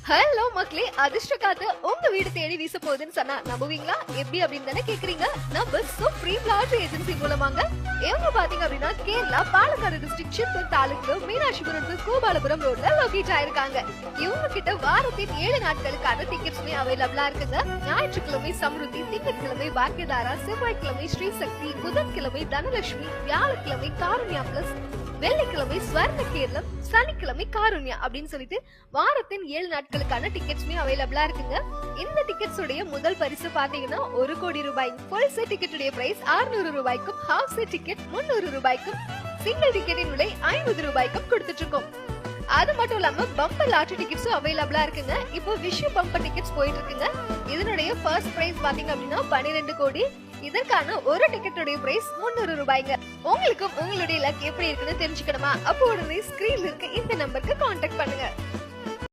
Hello மக்களே, அதிர்ஷ்ட காத்து உங்க வீடு தேடி வீச போகுதுன்னு சொன்னா நம்புவீங்களா? எப்படி அப்படின்னு தானே கேக்குறீங்க. நம்ம சுப்ரீம் லாட்டரி ஏஜென்சி மூலமாங்க. இவங்க பாத்தீங்க அப்படின்னா கேரளா பாலக்காடு டிஸ்ட்ரிக்ட் சித்தூர் தாலுக்கு மீனாட்சிபுரம் to கோபாலபுரம் ரோட்ல லொகேட் ஆயிருக்காங்க. இவங்க கிட்ட வாரத்தின் 7 நாட்களுக்கான டிக்கெட்ஸுமே அவைலபிளா இருக்குங்க. ஞாயிற்றுக்கிழமை சம்ருதி, திங்கட்கிழமை பாக்கியதாரா, செவ்வாய்க்கிழமை ஸ்ரீ சக்தி, புதன்கிழமை தனலட்சுமி, வியாழக்கிழமை காருண்யா பிளஸ், வெள்ளிக்கிழமை ஸ்வர்ண கேரளம், சனிக்கிழமை காருண்யா அப்படின்னு சொல்லிட்டு வாரத்தின் 7 நாட்களுக்கான டிக்கெட்ஸ்மே அவைலபிளா இருக்குங்க. இந்த டிக்கெட்ஸ் உடைய முதல் பரிசு பாத்தீங்கன்னா 1 கோடி ரூபாய். ஃபுல் செட் டிக்கெட் உடைய பிரைஸ் 600 ரூபாய்க்கும், ஹாஃப் செட் டிக்கெட் 300 ரூபாய்க்கும், சிங்கிள் டிக்கெட்டின் விலை 50 ரூபாய்க்கும் கொடுத்துட்டு இருக்கோம். அது மட்டும் இல்லாம பம்பர் லாட்டரி டிக்கெட்ஸும் அவைலபிளா இருக்குங்க. இப்போ விஷு பம்பர் டிக்கெட்ஸ் போயிட்டு இருக்குங்க. இதனுடைய ஃபர்ஸ்ட் பிரைஸ் பாத்தீங்க அப்படின்னா 12 கோடி. இதற்கான ஒரு டிக்கெட்டுடைய பிரைஸ் 300 ரூபாய்ங்க. உங்களுக்கும் உங்களுடைய லக் எப்படி இருக்குன்னு தெரிஞ்சுக்கணுமா? அப்போ உடனே ஸ்கிரீன்ல இருக்க இந்த நம்பருக்கு கான்டாக்ட் பண்ணுங்க.